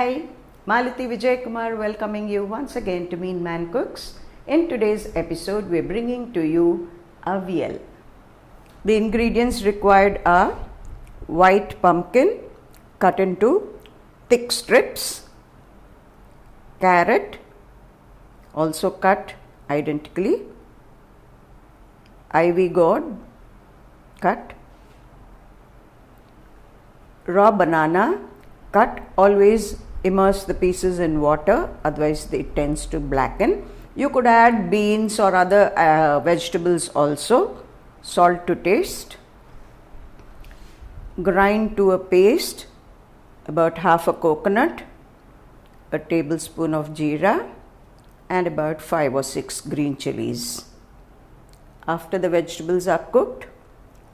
Hi, Malati Vijay Kumar welcoming you once again to Meen Man Cooks. In today's episode, we are bringing to you Avial. The ingredients required are white pumpkin cut into thick strips, carrot also cut identically, ivy gourd cut, raw banana cut. Always immerse the pieces in water, otherwise it tends to blacken. You could add beans or other vegetables also. Salt to taste. Grind to a paste about half a coconut, a tablespoon of jeera, and about 5 or 6 green chilies. After the vegetables are cooked,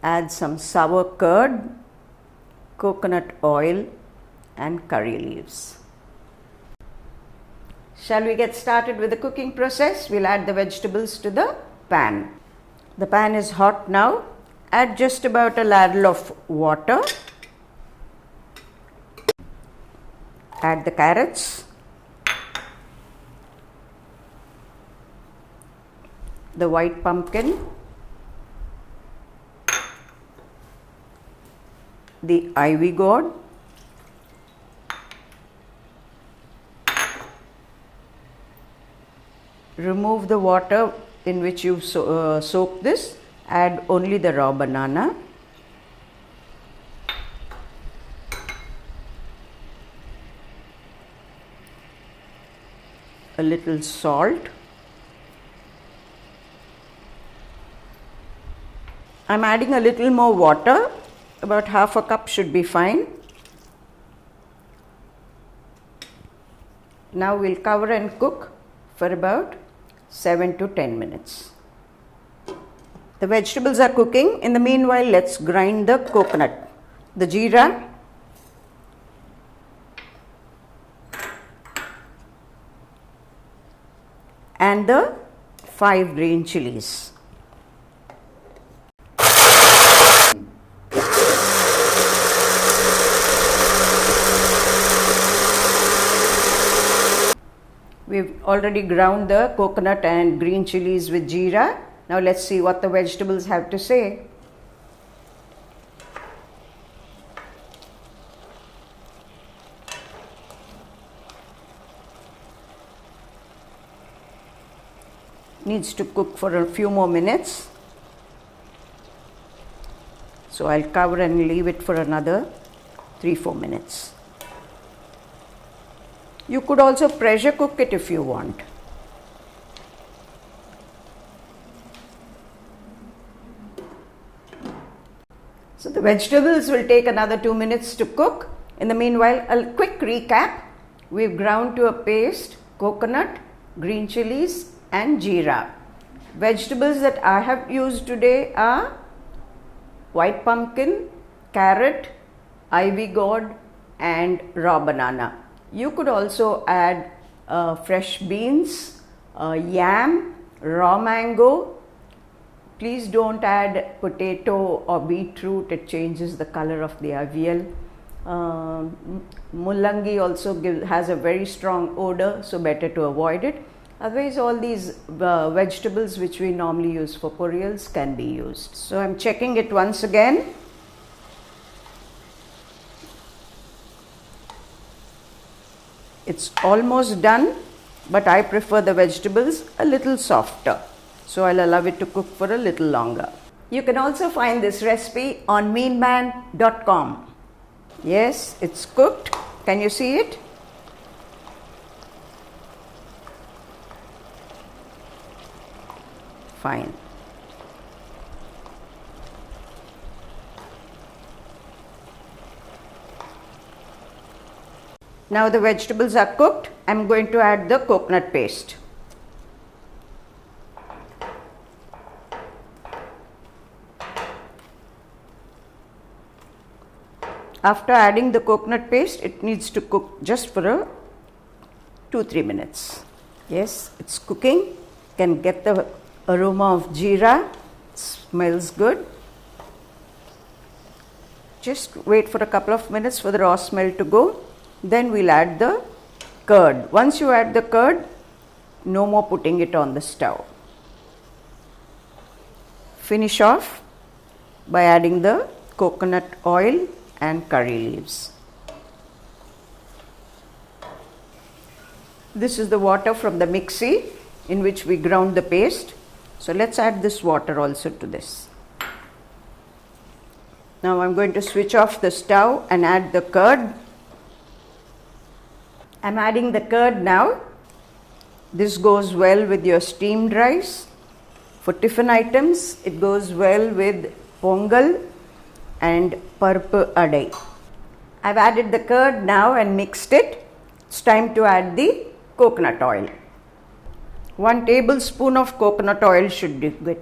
add some sour curd, coconut oil, and curry leaves. Shall we get started with the cooking process? We'll add the vegetables to the pan. The pan is hot now. Add just about a ladle of water. Add the carrots, the white pumpkin, the ivy gourd, remove the water in which you've soaked this, add only the raw banana, a little salt. I'm adding a little more water, about half a cup should be fine. Now we'll cover and cook for about 7 to 10 minutes. The vegetables are cooking. In the meanwhile, let's grind the coconut, the jeera, and the 5 green chilies. We've already ground the coconut and green chilies with jeera. Now let's see what the vegetables have to say. Needs to cook for a few more minutes. So I'll cover and leave it for another 3-4 minutes. You could also pressure cook it if you want. So the vegetables will take another 2 minutes to cook. In the meanwhile, a quick recap. We've ground to a paste coconut, green chilies, and jeera. Vegetables that I have used today are white pumpkin, carrot, ivy gourd, and raw banana. You could also add fresh beans, yam, raw mango. Please don't add potato or beetroot, it changes the color of the avial. Mullangi also has a very strong odor, so better to avoid it. Otherwise, all these vegetables which we normally use for poriyals can be used. So I'm checking it once again. It's almost done, but I prefer the vegetables a little softer. So I'll allow it to cook for a little longer. You can also find this recipe on meenman.com. Yes, it's cooked. Can you see it? Fine. Now the vegetables are cooked. I'm going to add the coconut paste. After adding the coconut paste, it needs to cook just for 2-3 minutes. Yes, it's cooking. Can get the aroma of jeera. Smells good. Just wait for a couple of minutes for the raw smell to go. Then we'll add the curd. Once you add the curd, no more putting it on the stove. Finish off by adding the coconut oil and curry leaves. This is the water from the mixie in which we ground the paste. So let's add this water also to this. Now I'm going to switch off the stove and add the curd. I'm adding the curd now. This goes well with your steamed rice. For tiffin items, it goes well with pongal and parpu adai. I've added the curd now and mixed it. It's time to add the coconut oil. 1 tablespoon of coconut oil should do good.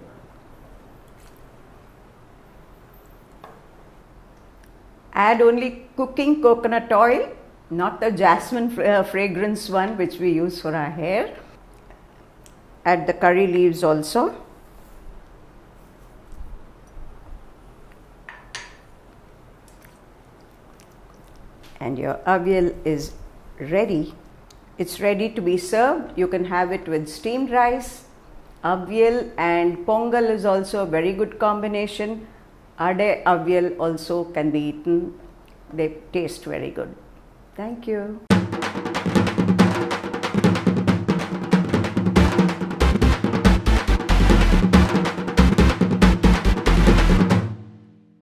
Add only cooking coconut oil, not the jasmine fragrance one which we use for our hair. Add the curry leaves also. And your avial is ready. It's ready to be served. You can have it with steamed rice. Avial and pongal is also a very good combination. Ade avial also can be eaten. They taste very good. Thank you.